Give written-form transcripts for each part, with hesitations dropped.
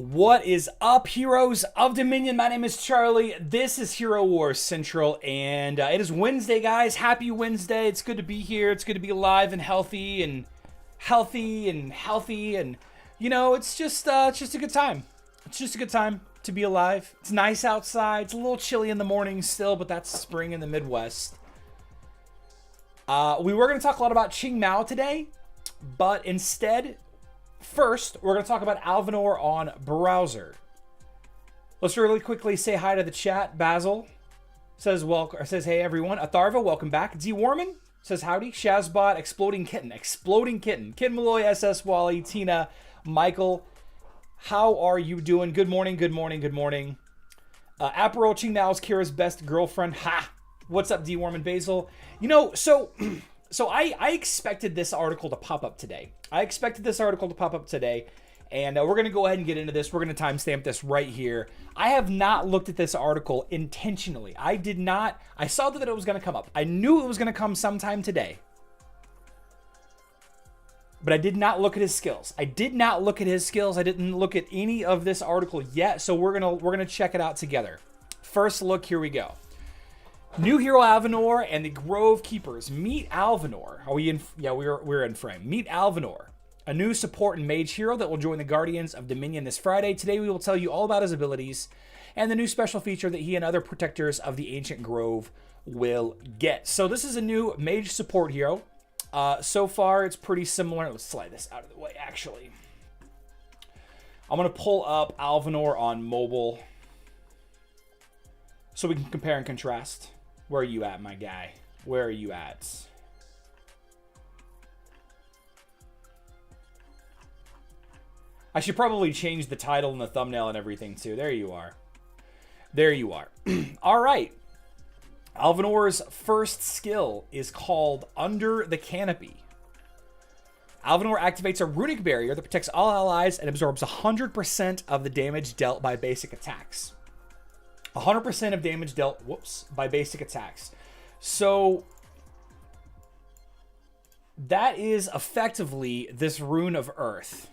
What is up, heroes of Dominion? My name is Charlie. This is Hero Wars Central, and it is Wednesday, guys. Happy Wednesday. It's good to be here. It's good to be alive and healthy, and you know, it's just a good time. It's just a good time to be alive. It's nice outside. It's a little chilly in the morning still, but that's spring in the Midwest. We were going to talk a lot about Qing Mao today, but instead, first, we're going to talk about Alvanor on browser. Let's really quickly say hi to the chat. Basil says hey everyone. Atharva, welcome back. D Warman says howdy. Shazbot, Exploding Kitten, Kid Malloy, SS Wally, Tina, Michael. How are you doing? Good morning. Admiral Qing Mao is Kira's best girlfriend. Ha! What's up, D Warman Basil? You know, so I expected this article to pop up today. And we're going to go ahead and get into this. We're going to timestamp this right here. I have not looked at this article intentionally. I did not. I saw that it was going to come up. I knew it was going to come sometime today. But I did not look at his skills. I didn't look at any of this article yet. So we're going to check it out together. First look, here we go. New hero Alvanor and the Grove Keepers. Meet Alvanor. Are we in? Yeah, we're in frame. Meet Alvanor, a new support and mage hero that will join the Guardians of Dominion this Friday. Today we will tell you all about his abilities and the new special feature that he and other protectors of the Ancient Grove will get. So this is a new mage support hero. So far it's pretty similar. Let's slide this out of the way, actually. I'm going to pull up Alvanor on mobile so we can compare and contrast. Where are you at, my guy? Where are you at? I should probably change the title and the thumbnail and everything too. There you are. All right. Alvanor's first skill is called Under the Canopy. Alvanor activates a runic barrier that protects all allies and absorbs 100% of the damage dealt by basic attacks. 100% of damage dealt, by basic attacks. So that is effectively this Rune of Earth.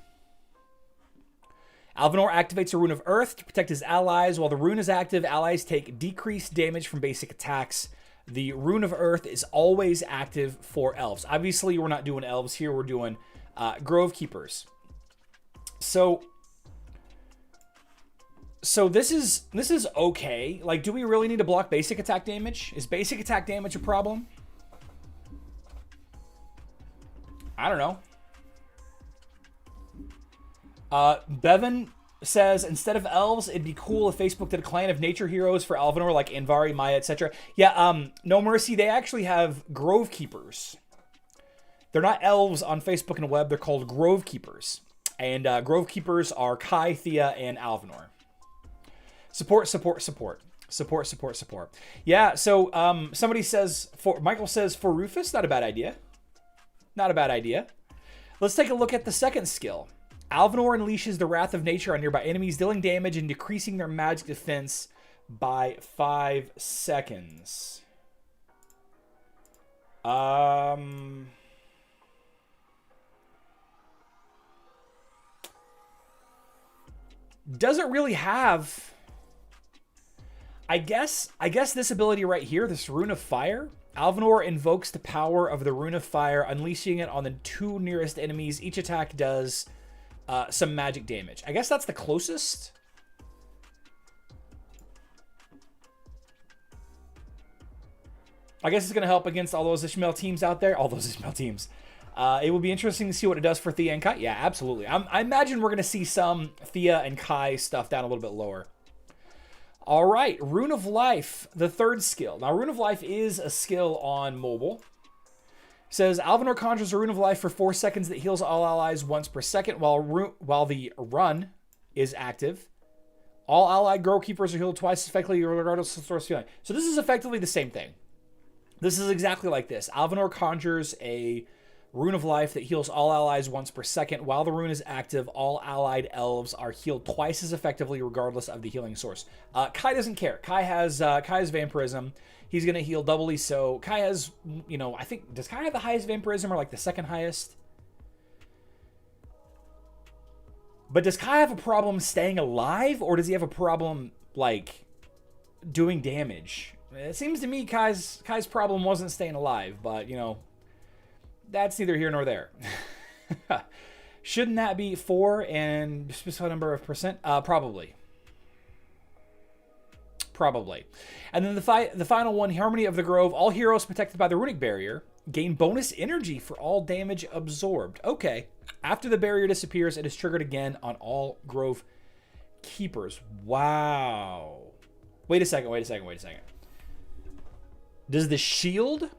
Alvanor activates a Rune of Earth to protect his allies. While the rune is active, allies take decreased damage from basic attacks. The Rune of Earth is always active for elves. Obviously, we're not doing elves here. We're doing Grove Keepers. So this is okay. Like, do we really need to block basic attack damage? Is basic attack damage a problem? I don't know. Bevan says, instead of elves, it'd be cool if Facebook did a clan of nature heroes for Alvanor, like Anvari, Maya, etc. Yeah, No Mercy, they actually have Grove Keepers. They're not elves on Facebook and web. They're called Grove Keepers. And Grove Keepers are Kai, Thea, and Alvanor. Support. Yeah, so somebody says, Michael says, for Rufus, not a bad idea. Let's take a look at the second skill. Alvanor unleashes the Wrath of Nature on nearby enemies, dealing damage and decreasing their magic defense by 5 seconds. Doesn't really have... I guess this ability right here, this Rune of Fire, Alvanor invokes the power of the Rune of Fire, unleashing it on the 2 nearest enemies. Each attack does some magic damage. I guess that's the closest. I guess it's going to help against all those Ishmael teams out there. It will be interesting to see what it does for Thea and Kai. Yeah, absolutely. I imagine we're going to see some Thea and Kai stuff down a little bit lower. All right, Rune of Life, the third skill. Now, Rune of Life is a skill on mobile. It says, Alvanor conjures a Rune of Life for 4 seconds that heals all allies once per second while the run is active. All allied Grove Keepers are healed twice as effectively regardless of source feeling. So this is effectively the same thing. This is exactly like this. Alvanor conjures a Rune of Life that heals all allies once per second. While the rune is active, all allied elves are healed twice as effectively regardless of the healing source. Kai doesn't care. Kai has Vampirism. He's going to heal doubly so. Kai has, I think, does Kai have the highest Vampirism or like the second highest? But does Kai have a problem staying alive, or does he have a problem, like, doing damage? It seems to me Kai's problem wasn't staying alive, but, you know, that's neither here nor there. Shouldn't that be 4 and specified number of percent? Probably. Probably. And then the final one, Harmony of the Grove. All heroes protected by the runic barrier gain bonus energy for all damage absorbed. Okay. After the barrier disappears, it is triggered again on all Grove keepers. Wow. Wait a second. Does the shield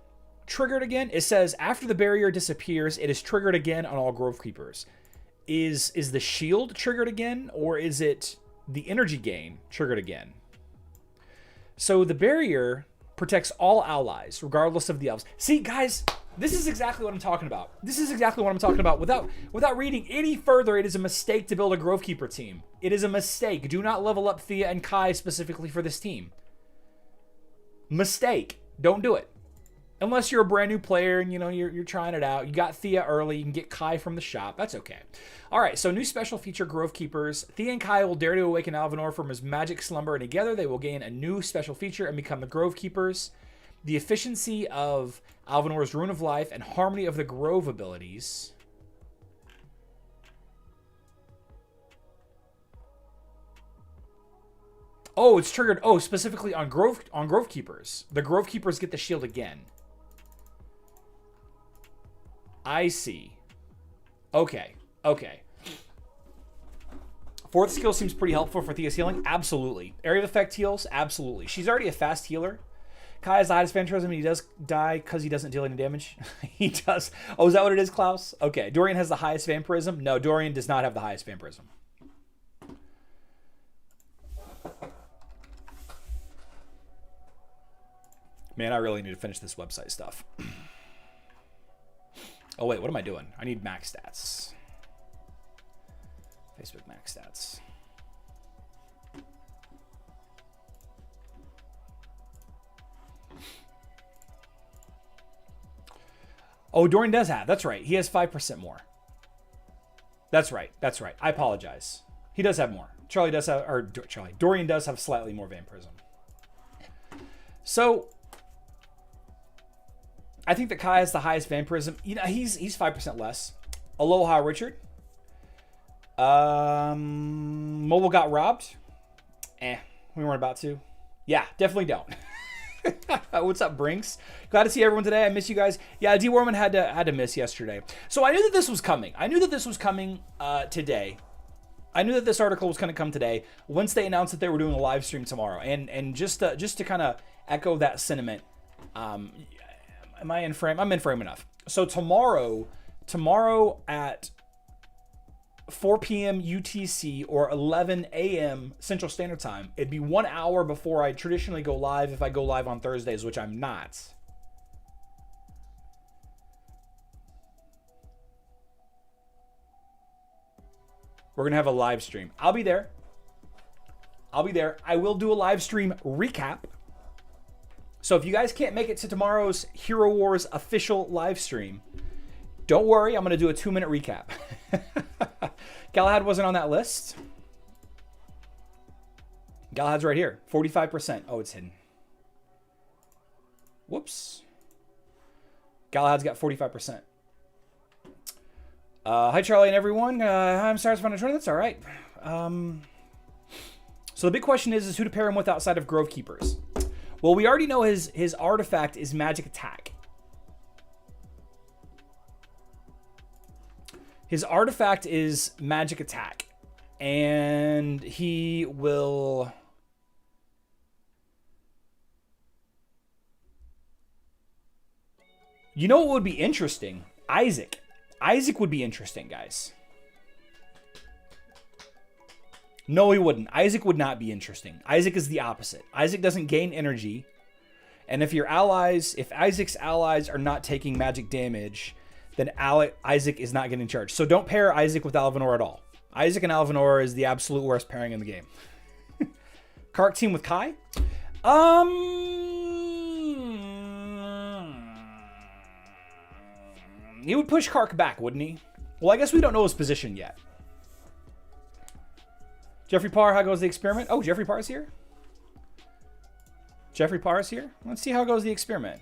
trigger it again? It says after the barrier disappears, it is triggered again on all Grove keepers. Is the shield triggered again, or is it the energy gain triggered again? So the barrier protects all allies, regardless of the elves. See, guys, this is exactly what I'm talking about. Without reading any further, it is a mistake to build a Grove Keeper team. It is a mistake. Do not level up Thea and Kai specifically for this team. Mistake. Don't do it. Unless you're a brand new player and, you know, you're trying it out. You got Thea early. You can get Kai from the shop. That's okay. All right, so new special feature, Grove Keepers. Thea and Kai will dare to awaken Alvanor from his magic slumber, and together they will gain a new special feature and become the Grove Keepers. The efficiency of Alvanor's Rune of Life and Harmony of the Grove abilities. Oh, it's triggered. Oh, specifically on Grove Keepers. The Grove Keepers get the shield again. I see. Okay. Fourth skill seems pretty helpful for Thea's healing. Absolutely. Area of effect heals. Absolutely. She's already a fast healer. Kai has the highest vampirism, and he does die because he doesn't deal any damage. He does. Oh, is that what it is, Klaus? Okay. Dorian has the highest vampirism. No, Dorian does not have the highest vampirism. Man, I really need to finish this website stuff. Oh, wait, what am I doing? I need max stats. Facebook max stats. Oh, Dorian does have. That's right. He has 5% more. That's right. I apologize. He does have more. Dorian does have slightly more vampirism. So I think that Kai has the highest vampirism. You know, he's 5% less. Aloha, Richard. Mobile got robbed. We weren't about to. Yeah, definitely don't. What's up, Brinks? Glad to see everyone today. I miss you guys. Yeah, D Warman had to miss yesterday. So I knew that this was coming. Today. I knew that this article was going to come today once they announced that they were doing a live stream tomorrow. And just to kind of echo that sentiment, am I in frame? I'm in frame enough. So tomorrow at 4 p.m. UTC or 11 a.m. Central Standard Time, it'd be 1 hour before I traditionally go live if I go live on Thursdays, which I'm not. We're going to have a live stream. I'll be there. I will do a live stream recap. So if you guys can't make it to tomorrow's Hero Wars official live stream, don't worry, I'm going to do a 2-minute recap. Galahad wasn't on that list. Galahad's right here, 45%. Oh, it's hidden. Whoops. Galahad's got 45%. Hi, Charlie and everyone. I'm sorry to find a trend. That's all right. So the big question is who to pair him with outside of Grove Keepers. Well, we already know his artifact is Magic Attack. His artifact is Magic Attack. And he will... You know what would be interesting? Isaac. Isaac would be interesting, guys. No, he wouldn't. Isaac would not be interesting. Isaac is the opposite. Isaac doesn't gain energy. And if Isaac's allies are not taking magic damage, then Isaac is not getting charged. So don't pair Isaac with Alvanor at all. Isaac and Alvanor is the absolute worst pairing in the game. Kark team with Kai? He would push Kark back, wouldn't he? Well, I guess we don't know his position yet. Jeffrey Parr, how goes the experiment? Oh, Jeffrey Parr's here? Jeffrey Parr's here? Let's see how goes the experiment.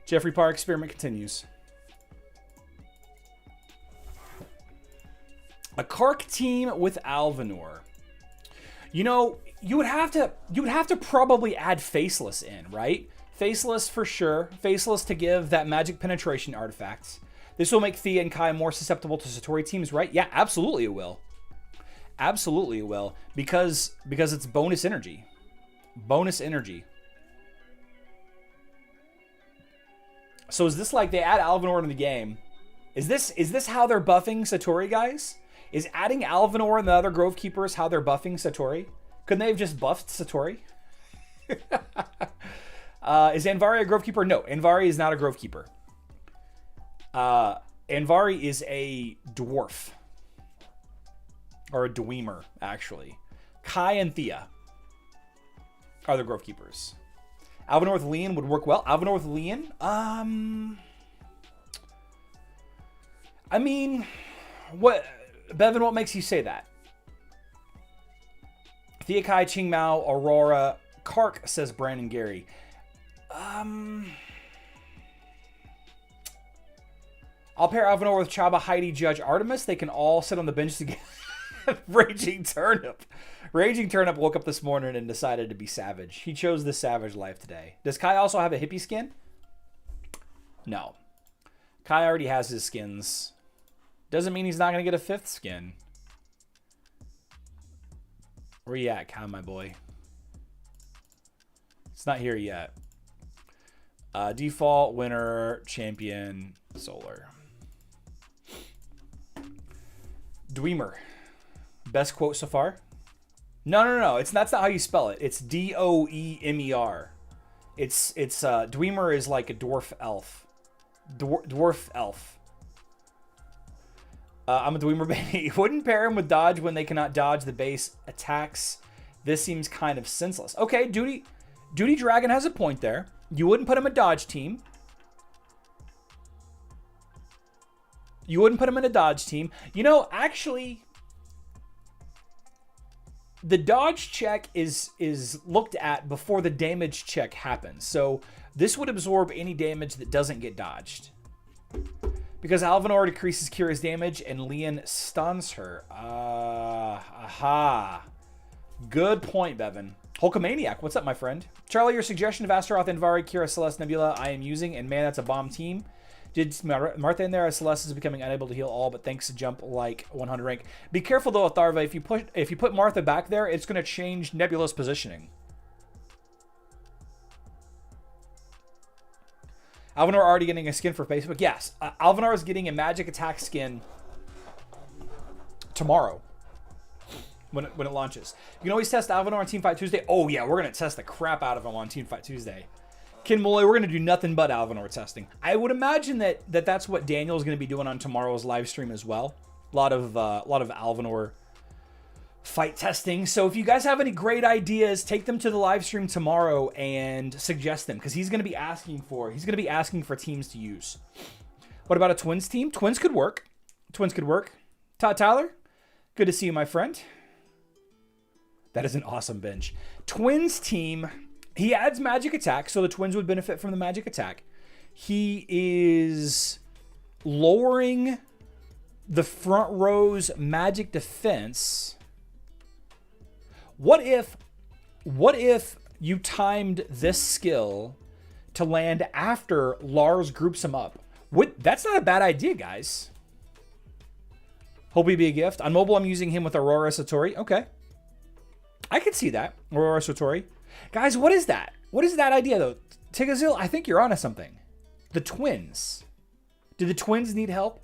Jeffrey Parr experiment continues. A Kark team with Alvanor. You know, you would have to probably add Faceless in, right? Faceless for sure. Faceless to give that magic penetration artifacts. This will make Thea and Kai more susceptible to Satori teams, right? Yeah, absolutely it will. Absolutely it will. Because it's bonus energy. Bonus energy. So is this like they add Alvanor into the game? Is this how they're buffing Satori, guys? Is adding Alvanor and the other Grove Keepers how they're buffing Satori? Couldn't they have just buffed Satori? Is Anvari a Grove Keeper? No, Anvari is not a Grove Keeper. Anvari is a dwarf. Or a dweemer, actually. Kai and Thea are the Grove Keepers. Alvanor with Leon would work well. Alvanor with Leon? I mean, what... Bevan, what makes you say that? Thea, Kai, Qing Mao, Aurora, Kark, says Brandon Gary. I'll pair Alvanor with Chaba, Heidi, Judge, Artemis. They can all sit on the bench together. Raging Turnip. Raging Turnip woke up this morning and decided to be savage. He chose the savage life today. Does Kai also have a hippie skin? No. Kai already has his skins. Doesn't mean he's not going to get a fifth skin. Where you at, Kai, my boy? It's not here yet. Default, winner, champion, solar. Dweemer. Best quote so far? No. That's not how you spell it. It's D-O-E-M-E-R. It's Dweemer is like a dwarf elf. Dwarf elf. I'm a Dweemer baby. Wouldn't pair him with Dodge when they cannot dodge the base attacks. This seems kind of senseless. Okay, Duty Dragon has a point there. You wouldn't put him a Dodge team. You wouldn't put him in a Dodge team. You know, actually, the Dodge check is looked at before the damage check happens. So this would absorb any damage that doesn't get dodged. Because Alvanor decreases Kira's damage and Leon stuns her. Aha. Good point, Bevan. Hulkamaniac, what's up, my friend? Charlie, your suggestion of Astaroth, Anvari, Kira, Celeste, Nebula, I am using, and man, that's a bomb team. Did Martha in there as Celeste is becoming unable to heal all, but thanks to jump like 100 rank. Be careful though, Atharva. If you put Martha back there, it's going to change Nebula's positioning. Alvanor already getting a skin for Facebook? Yes. Alvanor is getting a magic attack skin tomorrow when it launches. You can always test Alvanor on Teamfight Tuesday. Oh, yeah. We're going to test the crap out of him on Teamfight Tuesday. Ken Molloy, we're going to do nothing but Alvanor testing. I would imagine that's what Daniel's going to be doing on tomorrow's live stream as well. A lot of Alvanor fight testing. So if you guys have any great ideas, take them to the live stream tomorrow and suggest them, because he's going to be asking for teams to use. What about a Twins team? Twins could work. Todd Tyler, good to see you, my friend. That is an awesome bench. Twins team, he adds magic attack, so the Twins would benefit from the magic attack. He is lowering the front row's magic defense. What if you timed this skill to land after Lars groups him up? That's not a bad idea, guys. Hope he'd be a gift. On mobile, I'm using him with Aurora Satori. Okay. I could see that. Aurora Satori. Guys, what is that? What is that idea, though? Tigazil, I think you're onto something. The Twins. Do the Twins need help?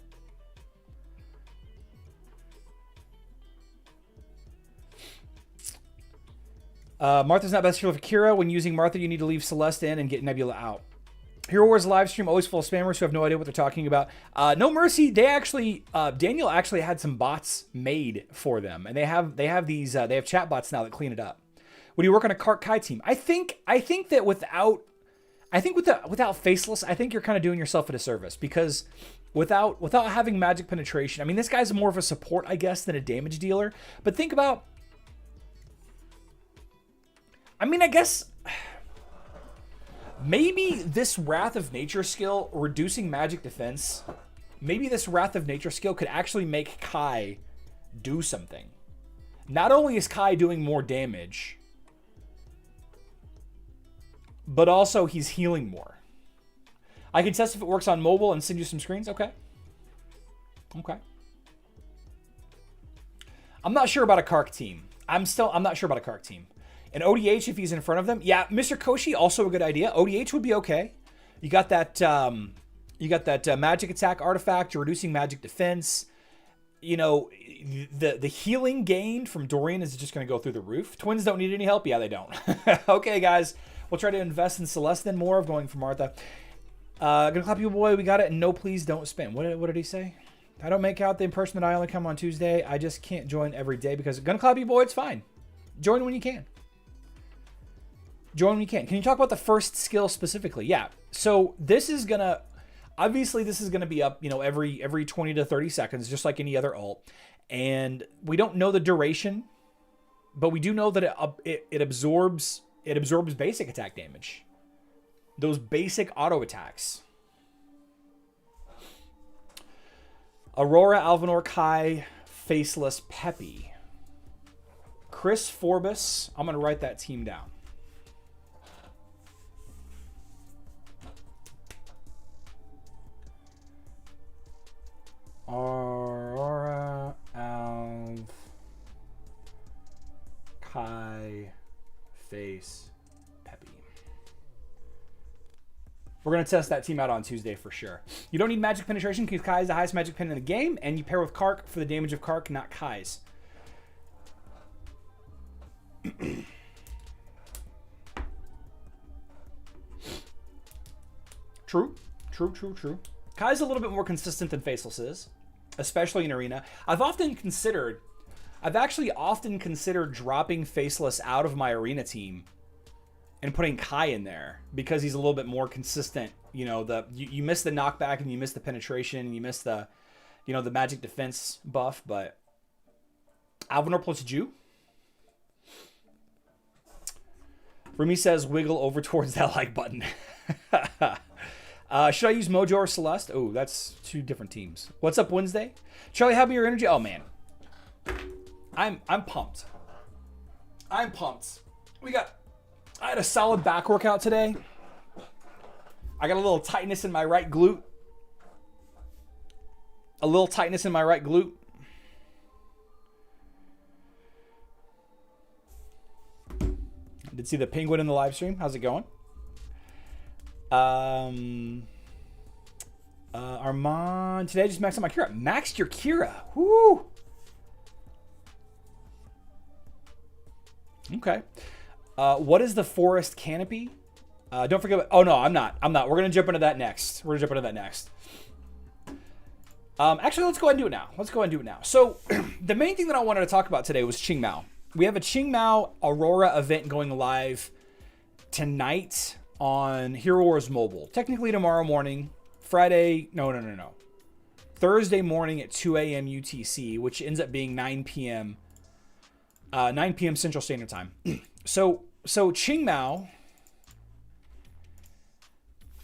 Martha's not best for Kira. When using Martha, you need to leave Celeste in and get Nebula out. Hero Wars live stream always full of spammers who have no idea what they're talking about. No mercy. They actually, Daniel actually had some bots made for them, and they have chat bots now that clean it up. Would you work on a Kark Kai team? I think that without Faceless, I think you're kind of doing yourself a disservice, because without having magic penetration. I mean, this guy's more of a support, I guess, than a damage dealer. But think about... I mean, I guess... Maybe this Wrath of Nature skill, reducing magic defense, maybe this Wrath of Nature skill could actually make Kai do something. Not only is Kai doing more damage, but also he's healing more. I can test if it works on mobile and send you some screens. Okay. Okay. I'm not sure about a Kark team. I'm not sure about a Kark team. And ODH, if he's in front of them, yeah, Mr. Koshi, also a good idea. ODH would be okay. You got that magic attack artifact. You're reducing magic defense. You know, the healing gained from Dorian is just going to go through the roof. Twins don't need any help. Yeah, they don't. Okay, guys, we'll try to invest in Celeste then more of going for Martha. Gonna clap you, boy. We got it. And no, please don't spin. What did he say? I don't make out the impression that I only come on Tuesday. I just can't join every day because gonna clap you, boy. It's fine. Join when you can. Join when you can. Can you talk about the first skill specifically? Yeah. So this is gonna, obviously this is gonna be up, you know, every 20 to 30 seconds, just like any other ult. And we don't know the duration, but we do know that it absorbs basic attack damage. Those basic auto attacks. Aurora, Alvanor, Kai, Faceless, Peppy. Chris Forbes. I'm gonna write that team down. Aurora, Alv, Kai, Face, Peppy. We're going to test that team out on Tuesday for sure. You don't need magic penetration because Kai is the highest magic pen in the game, and you pair with Kark for the damage of Kark, not Kai's. True. Kai's a little bit more consistent than Faceless is, especially in Arena. I've actually often considered dropping Faceless out of my Arena team and putting Kai in there because he's a little bit more consistent. You know, you miss the knockback and you miss the penetration and you miss the, you know, the magic defense buff. But Alvanor plus Jew. Remy says wiggle over towards that like button. Should I use Mojo or Celeste? Oh, that's two different teams. What's up Wednesday? Charlie, how about your energy? Oh man, I'm pumped. I'm pumped. I had a solid back workout today. I got a little tightness in my right glute. I did see the penguin in the live stream. How's it going? Armand, today I just maxed out my Keira. Maxed your Keira. Woo! Okay. What is the forest canopy? Don't forget about, oh no, I'm not. We're going to jump into that next. Actually, let's go ahead and do it now. So, the main thing that I wanted to talk about today was Qing Mao. We have a Qing Mao Aurora event going live tonight on Hero Wars Mobile. Technically tomorrow morning, Thursday morning at 2 a.m. UTC, which ends up being 9 p.m. Central Standard Time. So Qing Mao,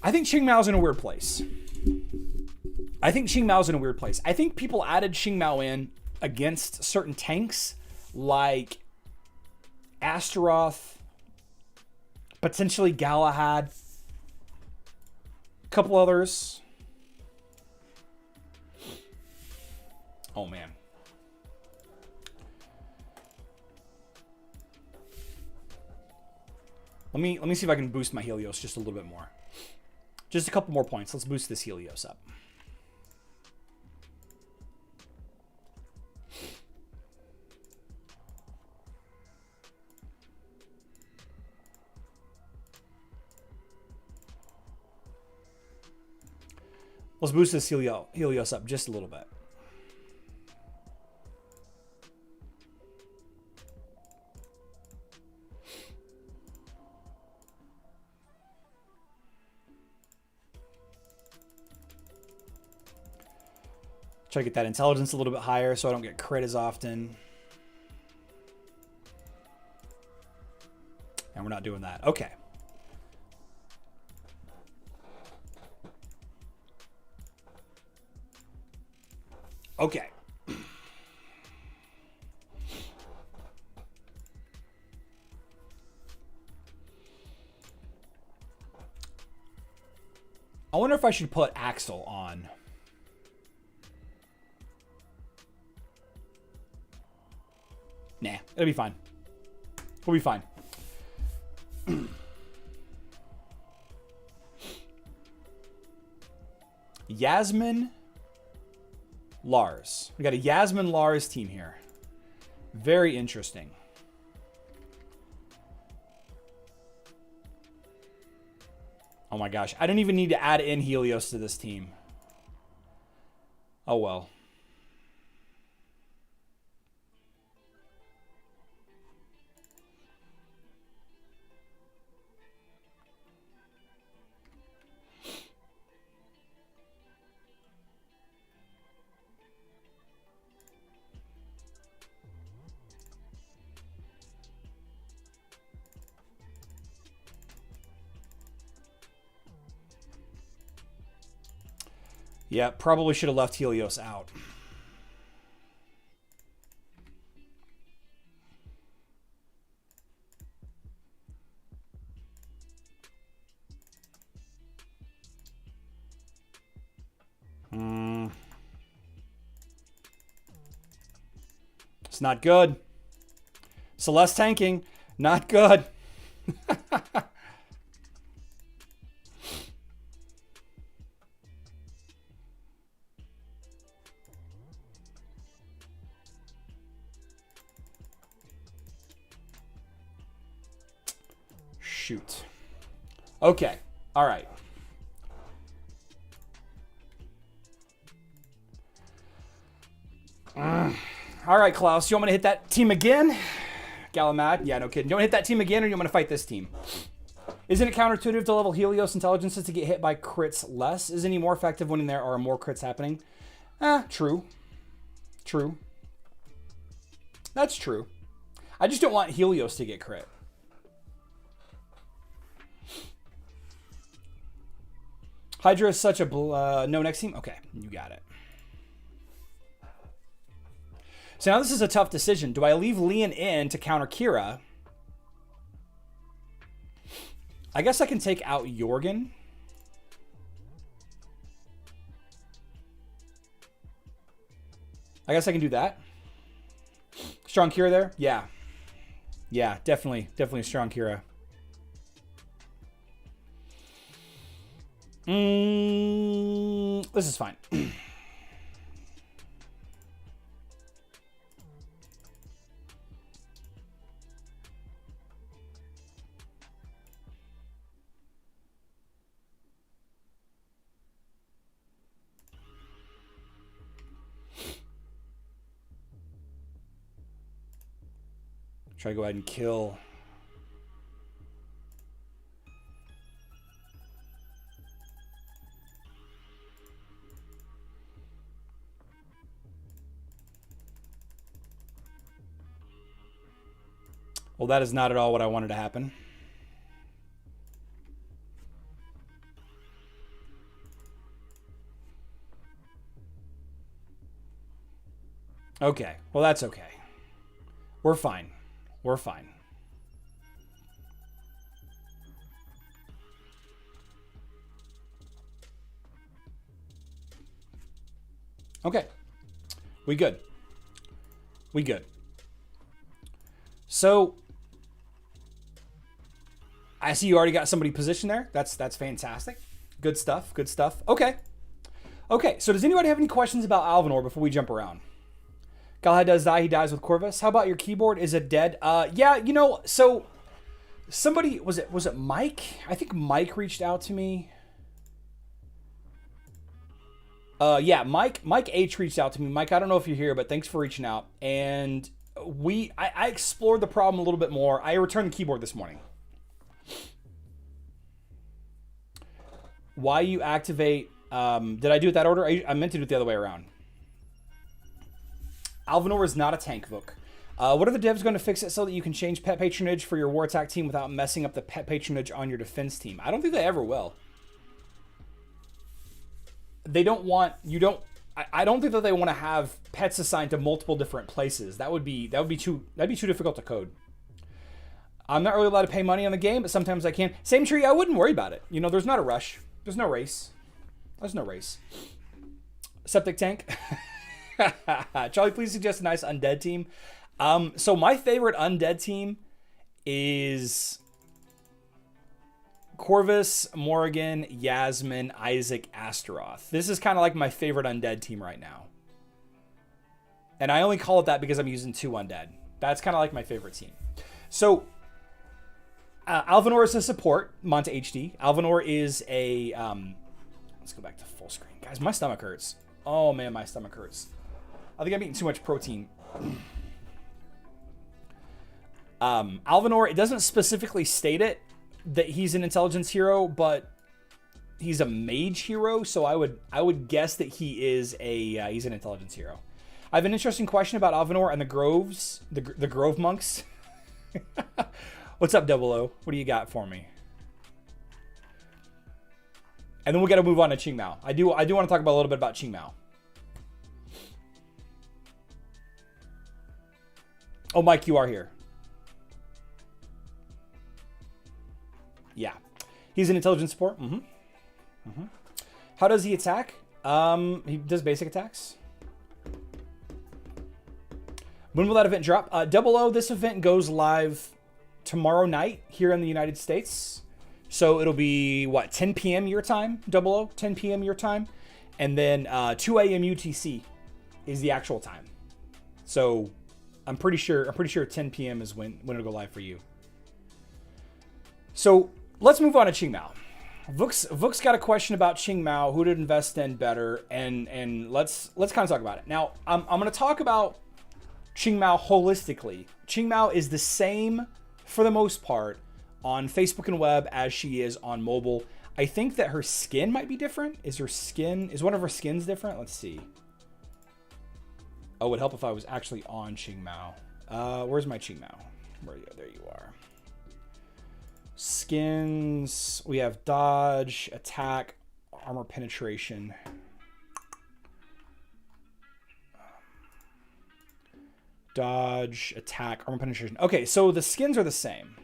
I think Qing Mao's in a weird place. I think people added Qing Mao in against certain tanks like Astaroth, potentially Galahad, a couple others. Oh man. Let me see if I can boost my Helios just a little bit more. Just a couple more points. Let's boost this Helios up. Let's boost this Helios up just a little bit. Try to get that intelligence a little bit higher so I don't get crit as often. And we're not doing that. Okay. Okay. I wonder if I should put Axel on. Nah, it'll be fine. We'll be fine. Yasmin, Lars. We got a Yasmin Lars team here. Very interesting. Oh my gosh. I don't even need to add in Helios to this team. Oh well. Yeah, probably should have left Helios out. It's not good. Celeste tanking, not good. Shoot. Okay. All right. All right, Klaus. You want me to hit that team again? Galamad? Yeah, no kidding. You want to hit that team again, or you want to fight this team? Isn't it counterintuitive to level Helios intelligences to get hit by crits less? Is any more effective when there are more crits happening? True. True. That's true. I just don't want Helios to get crit. Hydra is such a no next team. Okay, you got it. So now this is a tough decision. Do I leave Leon in to counter Keira? I guess I can take out Jorgen. I guess I can do that. Strong Keira there? Yeah. Yeah, definitely. Definitely a strong Keira. This is fine. Try to go ahead and kill. Well, that is not at all what I wanted to happen. Okay. Well, that's okay. We're fine. We're fine. Okay. We good. We good. So I see you already got somebody positioned there. That's fantastic. Good stuff. Good stuff. Okay. Okay. So does anybody have any questions about Alvanor before we jump around? Galahad does die. He dies with Corvus. How about your keyboard? Is it dead? Yeah, you know, so somebody, was it Mike? I think Mike reached out to me. Yeah, Mike H reached out to me. Mike, I don't know if you're here, but thanks for reaching out. And I explored the problem a little bit more. I returned the keyboard this morning. Why you activate, did I do it that order? I meant to do it the other way around. Alvanor is not a tank Vuk. What are the devs going to fix it so that you can change pet patronage for your war attack team without messing up the pet patronage on your defense team? I don't think they ever will. They don't want, you don't, I don't think that they want to have pets assigned to multiple different places. That'd be too difficult to code. I'm not really allowed to pay money on the game, but sometimes I can. Same tree, I wouldn't worry about it. You know, there's not a rush. There's no race. There's no race. Septic tank. Charlie, please suggest a nice undead team. So my favorite undead team is Corvus, Morrigan, Yasmin, Isaac, Astaroth. This is kind of like my favorite undead team right now. And I only call it that because I'm using 2 undead. That's kind of like my favorite team. So Alvanor is a support, Monta HD. Alvanor is a... let's go back to full screen. Guys, my stomach hurts. Oh man, my stomach hurts. I think I'm eating too much protein. Alvanor, it doesn't specifically state it that he's an intelligence hero, but he's a mage hero, so I would guess that he is a he's an intelligence hero. I have an interesting question about Alvanor and the Groves, the Grove monks. What's up, Double O? What do you got for me? And then we got to move on to Qing Mao. I do want to talk about a little bit about Qing Mao. Oh, Mike, you are here. Yeah. He's an intelligence support. How does he attack? He does basic attacks. When will that event drop? Double O, this event goes live tomorrow night here in the United States. So it'll be, what, 10 p.m. your time? Double O, 10 p.m. your time. And then 2 a.m. UTC is the actual time. So I'm pretty sure 10 p.m. is when it'll go live for you. So let's move on to Qing Mao. Vuk's got a question about Qing Mao, who to invest in better, and let's kind of talk about it. Now, I'm going to talk about Qing Mao holistically. Qing Mao is the same, for the most part, on Facebook and web as she is on mobile. I think that her skin might be different. Is one of her skins different? Let's see. Oh, it would help if I was actually on Qing Mao. Where's my Qing Mao? Where are you? There you are. Skins. We have dodge, attack, armor penetration. Dodge, attack, armor penetration. Okay, so the skins are the same.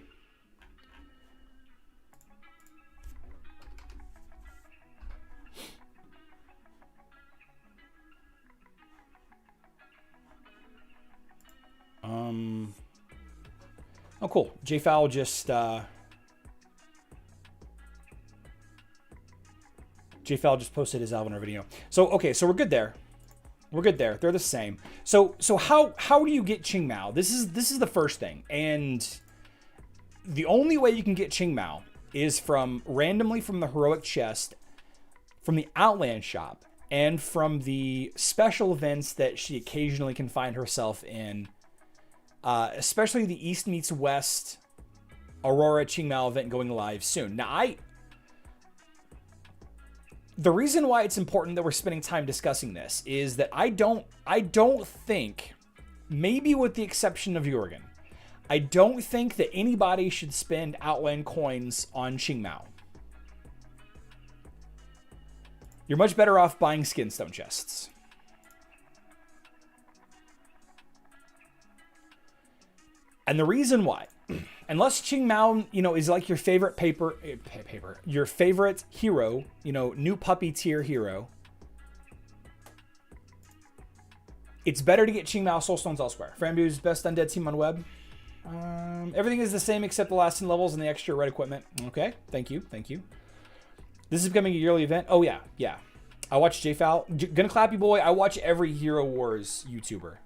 Oh, cool. JFowl just posted his Alvanor video. So, okay, so we're good there. We're good there. They're the same. So how do you get Qing Mao? This is the first thing. And the only way you can get Qing Mao is randomly from the heroic chest, from the Outland shop, and from the special events that she occasionally can find herself in. Especially the East meets West Aurora Qing Mao event going live soon. Now, the reason why it's important that we're spending time discussing this is that I don't think, maybe with the exception of Jurgen, I don't think that anybody should spend Outland coins on Qing Mao. You're much better off buying skinstone chests. And the reason why, unless Qing Mao, is like your favorite your favorite hero, new puppy tier hero, it's better to get Qing Mao Soulstones elsewhere. Frambu's best undead team on web. Everything is the same except the last 10 levels and the extra red equipment. Okay, thank you. This is becoming a yearly event. Oh yeah. I watch JFowl. Gonna clap you, boy. I watch every Hero Wars YouTuber.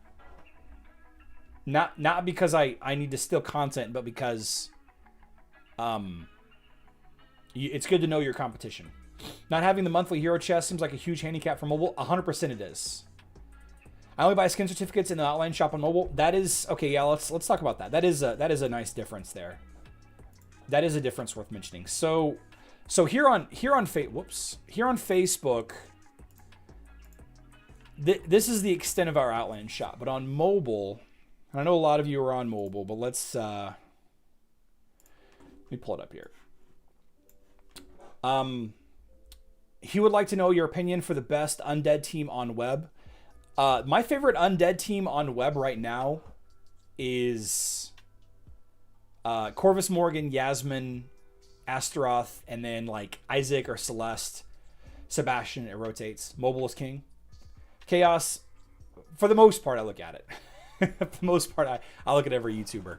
Not because I need to steal content, but because it's good to know your competition. Not having the monthly hero chest seems like a huge handicap for mobile. 100% it is. I only buy skin certificates in the Outland shop on mobile. That is okay. Yeah, let's talk about that. That is a nice difference there. That is a difference worth mentioning. So here on Facebook, this is the extent of our Outland shop. But on mobile, I know a lot of you are on mobile, but let's let me pull it up here. He would like to know your opinion for the best undead team on web. My favorite undead team on web right now is Corvus Morgan, Yasmin, Astaroth, and then like Isaac or Celeste, Sebastian. It rotates. Mobile is king. Chaos, for the most part, I look at it. For the most part, I look at every YouTuber.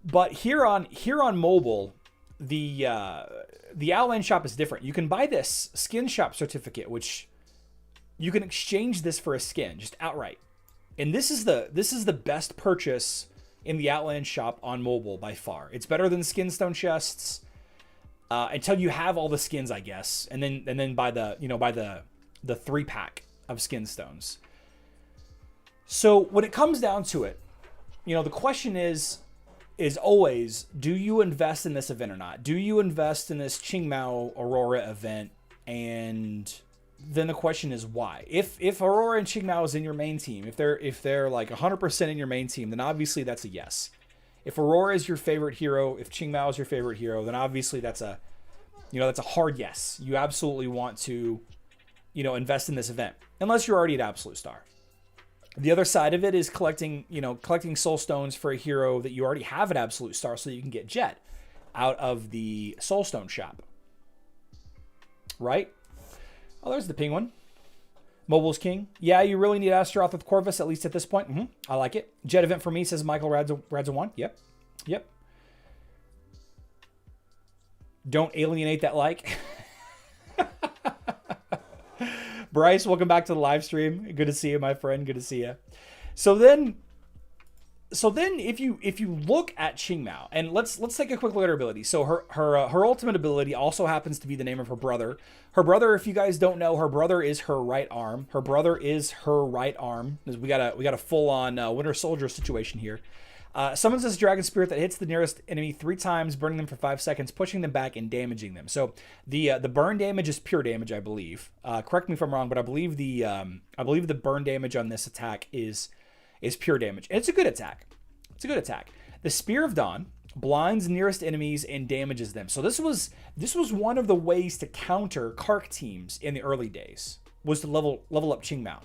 But here on mobile, the Outland shop is different. You can buy this skin shop certificate, which you can exchange this for a skin just outright. And this is the best purchase in the Outland shop on mobile by far. It's better than skinstone chests until you have all the skins, I guess, and then buy the 3-pack of skinstones. So when it comes down to it, the question is always, do you invest in this event or not? Do you invest in this Qing Mao Aurora event? And then the question is why? If Aurora and Qing Mao is in your main team, if they're like 100% in your main team, then obviously that's a yes. If Aurora is your favorite hero, if Qing Mao is your favorite hero, then obviously that's a hard yes. You absolutely want to, invest in this event, unless you're already at Absolute Star. The other side of it is collecting soul stones for a hero that you already have at Absolute Star so that you can get Jet out of the soul stone shop. Right? Oh, there's the penguin. Mobile's king. Yeah, you really need Astaroth with Corvus, at least at this point. I like it. Jet event for me, says Michael Radzawan. Yep. Don't alienate that like. Bryce, welcome back to the live stream. Good to see you, my friend. Good to see you. So then if you look at Qing Mao, and let's take a quick look at her ability. So her ultimate ability also happens to be the name of her brother. Her brother, if you guys don't know, her brother is her right arm. Her brother is her right arm. We got a full on Winter Soldier situation here. Summons this dragon spirit that hits the nearest enemy 3 times, burning them for 5 seconds, pushing them back and damaging them. So the burn damage is pure damage, I believe. Correct me if I'm wrong, but I believe the burn damage on this attack is pure damage. And it's a good attack. The Spear of Dawn blinds nearest enemies and damages them. So this was one of the ways to counter Kark teams in the early days, was to level up Qing Mao.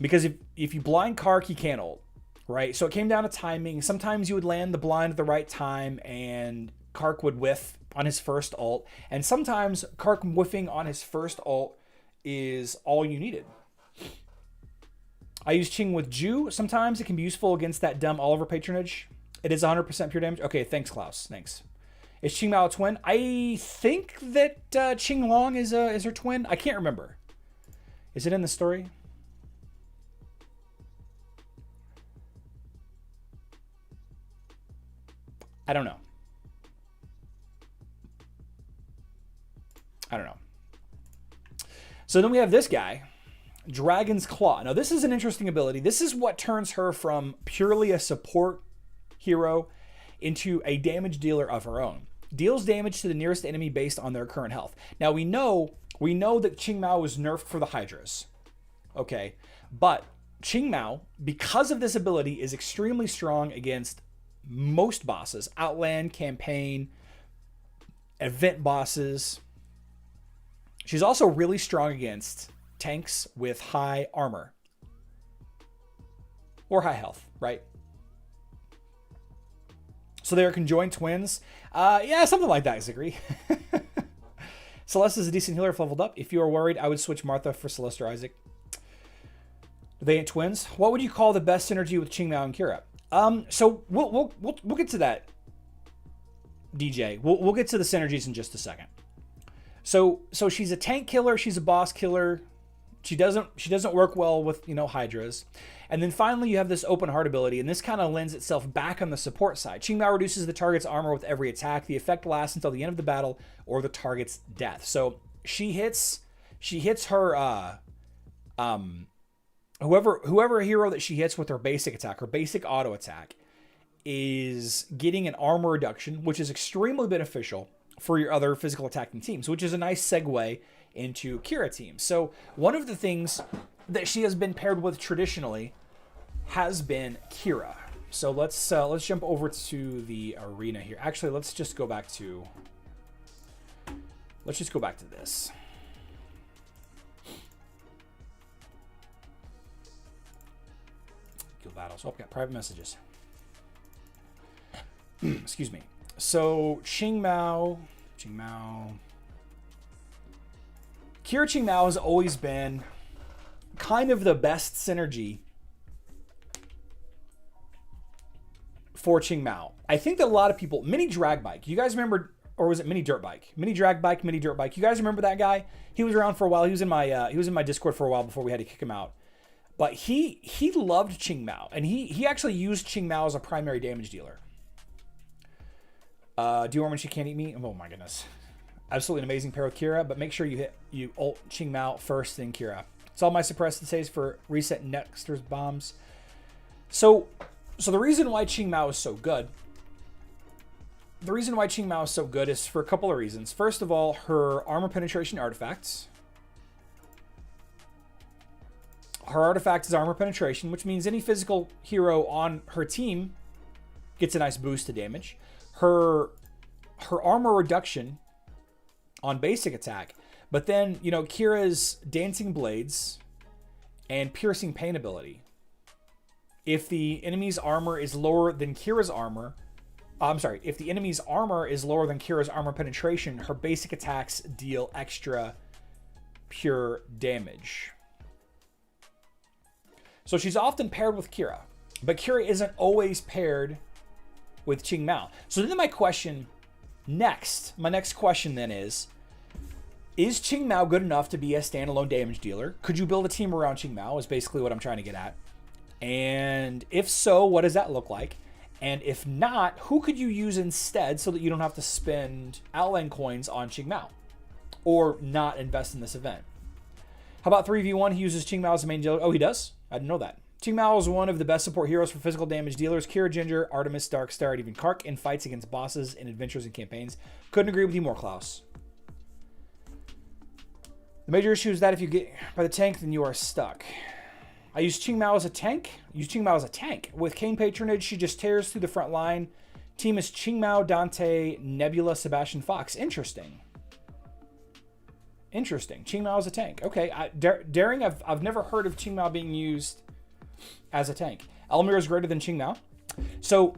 Because if you blind Kark, he can't ult. Right? So it came down to timing. Sometimes you would land the blind at the right time and Kark would whiff on his first ult. And sometimes Kark whiffing on his first ult is all you needed. I use Qing with Ju. Sometimes it can be useful against that dumb Oliver patronage. It is 100% pure damage. Okay, thanks, Klaus. Thanks. Is Qing Mao a twin? I think that Qing Long is her twin. I can't remember. Is it in the story? I don't know. So then we have this guy, Dragon's Claw. Now this is an interesting ability. This is what turns her from purely a support hero into a damage dealer of her own. Deals damage to the nearest enemy based on their current health. Now we know that Qing Mao was nerfed for the Hydras. Okay, but Qing Mao, because of this ability, is extremely strong against most bosses, Outland, campaign, event bosses. She's also really strong against tanks with high armor or high health, right? So they're conjoined twins. Yeah, something like that, Zachary. Celeste is a decent healer if leveled up. If you are worried, I would switch Martha for Celeste or Isaac. They ain't twins. What would you call the best synergy with Qing Mao and Keira? So we'll get to that, DJ. We'll get to the synergies in just a second. So she's a tank killer. She's a boss killer. She doesn't work well with Hydras. And then finally you have this open heart ability, and this kind of lends itself back on the support side. Qing Mao reduces the target's armor with every attack. The effect lasts until the end of the battle or the target's death. So she hits her whoever hero that she hits with her basic attack, her basic auto attack, is getting an armor reduction, which is extremely beneficial for your other physical attacking teams, which is a nice segue into Keira teams. So one of the things that she has been paired with traditionally has been Keira. So let's jump over to the arena here. Actually, let's just go back to this. Guild battles. Oh, got private messages. Excuse me. So Qing Mao. Keira Qing Mao has always been kind of the best synergy for Qing Mao. I think that a lot of people, Mini Drag Bike, you guys remember, or was it Mini Dirt Bike? Mini Drag Bike, Mini Dirt Bike. You guys remember that guy? He was around for a while. He was in my Discord for a while before we had to kick him out. But he loved Qing Mao, and he actually used Qing Mao as a primary damage dealer. Do you want when she can't eat me? Oh my goodness. Absolutely an amazing pair with Keira, but make sure you ult Qing Mao first, then Keira. It's all my suppressed saves for reset Nexter's bombs. So the reason why Qing Mao is so good, is for a couple of reasons. First of all, her armor penetration artifacts. Her artifact is armor penetration, which means any physical hero on her team gets a nice boost to damage. Her armor reduction on basic attack, but then, you know, Kira's Dancing Blades and Piercing Pain ability. If the enemy's armor is lower than Kira's armor, if the enemy's armor is lower than Kira's armor penetration, her basic attacks deal extra pure damage. So she's often paired with Keira, but Keira isn't always paired with Qing Mao. So then my next question then is Qing Mao good enough to be a standalone damage dealer? Could you build a team around Qing Mao is basically what I'm trying to get at. And if so, what does that look like? And if not, who could you use instead so that you don't have to spend Outland coins on Qing Mao or not invest in this event? How about 3v1? He uses Qing Mao as the main dealer. Oh, he does? I didn't know that. Qing Mao is one of the best support heroes for physical damage dealers. Keira, Ginger, Artemis, Darkstar, and even Kark in fights against bosses in adventures and campaigns. Couldn't agree with you more, Klaus. The major issue is that if you get by the tank, then you are stuck. I use Qing Mao as a tank. With Cain patronage, she just tears through the front line. Team is Qing Mao, Dante, Nebula, Sebastian Fox. Interesting. Qing Mao as a tank. Okay, Daring, I've never heard of Qing Mao being used as a tank. Elmir is greater than Qing Mao. So